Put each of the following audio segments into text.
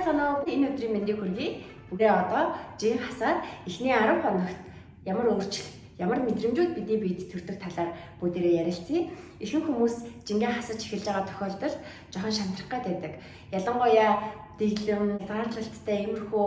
санаа энэ өдрийн мэндийг хүргэе. Бүгдээ одоо жин хасаад эхний 10 хоногт ямар өөрчлөлт, ямар мэдрэмжүүд бидний биед төрдөг талаар бүгдээрээ ярилцъя. Ихэнх хүмүүс жингээ хасаж эхэлж байгаа тохиолдолд жоохон шантрах байдаг. Ялангуяа дэглэм, хязгаарлалттай иймэрхүү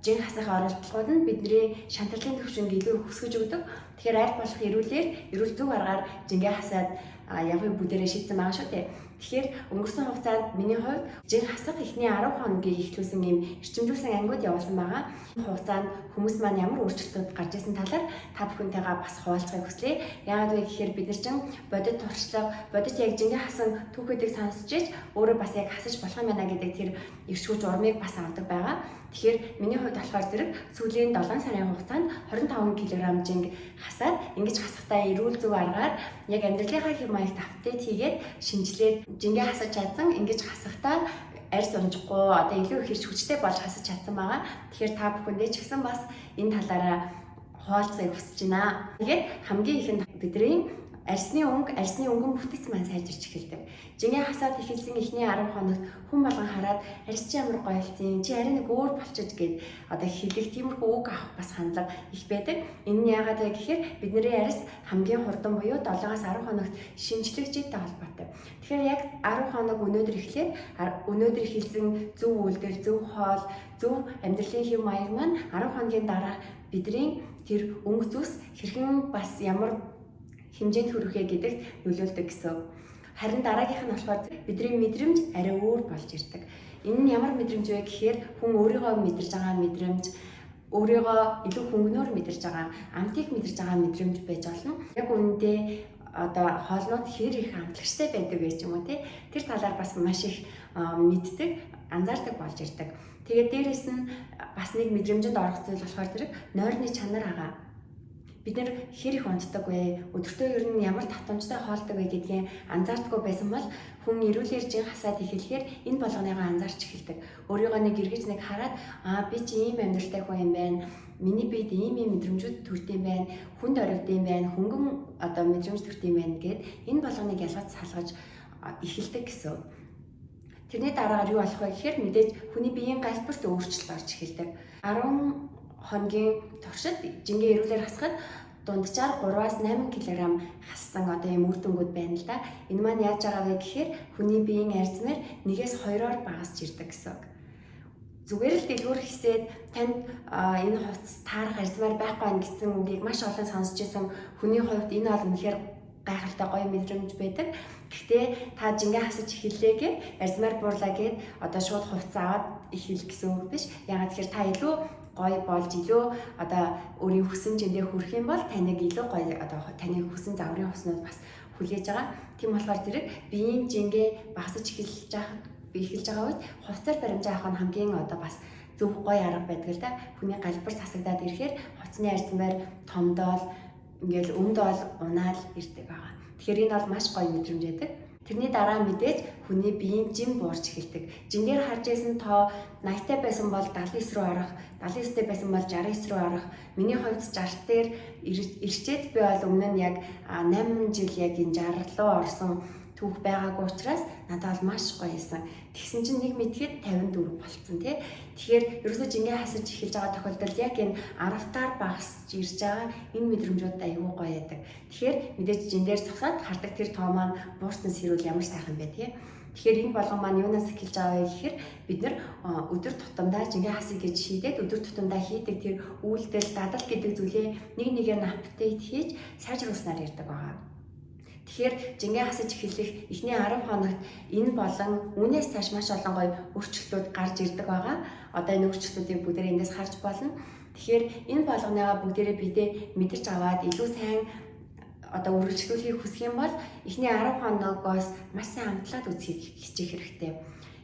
жин хасах оролдлогууд нь бидний шантралын төвшинг илүү өсгөж өгдөг. Тэгэхээр аль болох эрүүл зөв аргаар жингээ хасаад явахыг бүгдээрээ шийдсэн байгаа шүү дээ. Тэгэхээр өнгөрсөн хугацаанд миний хувьд жин хасах эхний 10 хоногийн эхлүүлсэн ийм эрчимжүүлсэн ангиуд явуулсан байгаа. Энэ хугацаанд хүмүүс маань ямар өөрчлөлтүүд гарч ирсэн талаар та бүхэнтэйгээ бас хуваалцахыг хүслээ. Яагаад вэ гэхээр бид нар чинь бодит туршлага, бодит яг жингээ хасан түүхүүдийг сонсож иж өөрөө бас яг хасаж болох юм байна гэдэг тэр эрчгүүч урмыг бас авдаг байгаа. Тэгэхээр миний хувьд болохоор зэрэг сүүлийн 7 сарын хугацаанд 25 кг жинг хасаад ингэж хасахтаа эрүүл зөв аргаар яг амьдралынхаа хэм маягт апдейт хийгээд шинжилээд жингээ хасаж чадсан ингэж хасахтаа арьс унжихгүй одоо илүү их хэрч хүчтэй болж хасаж чадсан байгаа. Тэгэхээр та бүхэндээ ч гэсэн бас энэ талаараа хуваалцахыг хүсэж байна. Тэгээд хамгийн ихэнд бидний арьсны өнгөн бүтэц маань сайжирч эхэлдэг. Жингээ хасаад эхэлсэн эхний 10 хоногт хүн болгон хараад арьс чи ямар гоё болсон, чи арай нэг өөр болчихж гээд одоо хэлэх тиймэрхүү үг авах бас хандлага их байдаг. Энэ нь яагаад вэ гэхээр бидний арьс хамгийн хурдан буюу 7-аас 10 хоногт шинжлэгчтэй холбоотой. Тэгэхээр яг 10 хоног өнөөдөр эхэлсэн зөв үйлдэл, зөв хоол, зөв амьдралын хэв маяг маань 10 хоногийн дараа бидний тэр өнгө зүс хэрхэн бас ямар хэмжээнд хүрэхээ гэдэгт нөлөөлдөг гэсэн. Харин дараагийнх нь болохоор бидний мэдрэмж арай өөр болж ирдэг. Энэ нь ямар мэдрэмж вэ гэхээр хүн өөрийгөө мэдэрж байгаа мэдрэмж, өөрийгөө илүү хөнгөнөөр мэдэрж байгаа, амтыг мэдэрж байгаа мэдрэмж байж болно. Яг үүндээ одоо хоолнууд хэр их амтлагчтай байдаг гэж юм уу те. Тэр талаар бас маш их мэддэг, анзаардаг болж ирдэг. Тэгээд дээрэс нь бас нэг мэдрэмжэнд орох зүйл болохоор зэрэг нойрны чанар агаа. Бид нэр хэр их унтдаг вэ? Өдөртөө ер нь ямар татамжтай хоолдог вэ гэдгийг анзаардаггүй байсан бол хүн эрүүлэр жин хасаад эхлэхээр энэ болгоныгоо анзаарч эхэлдэг. Өөрийгөө нэг эргэж нэг хараад би чи ийм амьдралтай хүн юм байна. Миний биед ийм мэдрэмжүүд төрдөг юм байна. Хүнд оригд юм байна. Хөнгөн одоо мэдрэмж төрдөг юм байна гэд энэ болгоныг ялгаж салгаж эхэлдэг гэсэн. Тэрний дараагаар юу болох вэ гэхээр мэдээж хүний биеийн галбирт өөрчлөлт орж эхэлдэг. 10 хоногийн туршид жингээ эрүүлэр хасахад дунджаар 3-аас 8 кг хассан одоо юм үр дүнгууд байна л да. Энэ маань яаж байгаа вэ гэхээр хүний биеийн арьсмаар 1-2 багасч ирдэг гэсэн. Зүгээр л дэлгүүр хэсээд танд энэ хувцас таарах арьсмаар байхгүй байх гэсэн үгийг маш олон сонсч байсан хүний хувьд энэ бол үнэхээр гайхалтай гоё мэдрэмж байдаг. Гэхдээ та жингээ хасаж эхэллээ арьсмаар буурлаа гэд одоо шууд хувцас аваад эхэл гэсэн үг биш. Ягаад гэхээр та илүү гоё болж илүү одоо өөрийн хүссэн жиндээ хүрэх юм бол таныг илүү гоё одоо таны хүссэн загварын хуснууд бас хүлээж байгаа. Тийм болохоор зэрэг биеийн жингээ багасж эхэлж байгаа үед хувцаар баримжаа авах нь хамгийн одоо бас зөв гоё арга байдаг л да. Хүний галбар сасагдаад ирэхээр хувцсны арьсмаар томдоол ингээл өмдөл унаал ирдэг байгаа. Тэгэхээр энэ бол маш гоё мэдрэмж байдаг. Тэрний дараа мэдээж хүний биеийн жим буурч эхэлдэг. Жингээр харж байсан тоо 80-тай байсан бол 79 рүү орох, 79-тай байсан бол 69 рүү орох. Миний хувьд 60 дээр ирчээд би бол өмнө нь яг 8 жил яг энэ 60 руу орсон түүх байгаагүй учраас надад бол маш гоё байсан. Тэгсэн чинь нэг мэдхэд 54 болцсон тий. Тэгэхээр ерөөсөө жингээ хасаж эхэлж байгаа тохиолдолд яг энэ 10-таар багасж ирж байгаа энэ мэдрэмжүүд аюу гоё байдаг. Тэгэхээр мэдээж жиндээр цогсоод хардаг тэр тоо маань буурсан сэрүүл ямар сайхан бэ тий. Тэгэхээр энэ болгон маань юунаас эхэлж байгаа вэ гэхээр бид нар өдөр тутамдаа жингээ хасъя гэж шийдээд өдөр тутамдаа хийдэг тэр үйлдэл, дадал гэдэг зүйлээ нэг нэгээр нь апдейт хийж сайжруулснаар ирдэг байгаа. Тэгэхээр жингээ хасаж эхлэх эхний 10 хоногт энэ болон үүнээс цааш маш олон гоё өөрчлөлтүүд гарч ирдэг байгаа. Одоо энэ өөрчлөлтүүдийг бүгдээ эндээс харж болно. Тэгэхээр энэ болгоныгаа бүгдээрээ бидээ мэдэрч аваад илүү сайн одоо үргэлжлүүлэхийг хүсэх юм бол эхний 10 хоногоос маш сайн амтлаад үзхийг хичээх хэрэгтэй.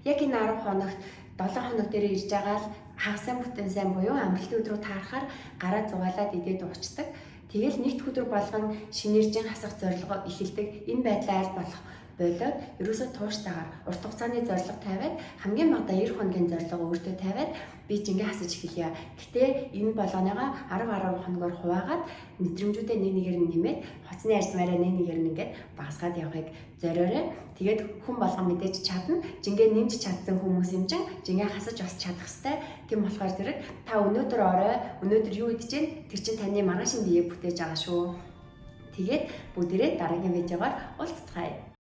Яг энэ 10 хоногт 7 хоног дээр ирж байгаа л хагасан бүтэн сайн буюу амралтын өдрөө таарахаар гараа зугаалаад идээд уучдаг. Тэгэл нэгд өдөр болгон шинээр жин хасах зорилгоо эхэлдэг. Энэ байдлаа аль болох болоод ерөөсөө тууштайгаар урт хугацааны зорилго тавиад хамгийн багадаа 90 хоногийн зорилго өөртөө тавиад би жингээ хасаж эхэлье. Гэтэ энэ болгоныгаа 10 хоногоор хуваагаад мэдрэмжүүдээ нэг нэгээр нь нэмээд хоцны арьсмаараа нэг нэгээр нь ингээд багасгаад явахыг зориорой. Тэгээд хүн болгон мэдээж чадна. Жингээ нэмж чадсан хүмүүс юм чин жингээ хасаж бас чадах хэвээр. Тийм болохоор зэрэг та өнөөдөр орой өнөөдөр юу идэж гэн тэр чин таны маргаашийн биеийг бүтээж байгаа шүү. Тэгээд бүгдээрээ дараагийн видеогоор уулзцгаая.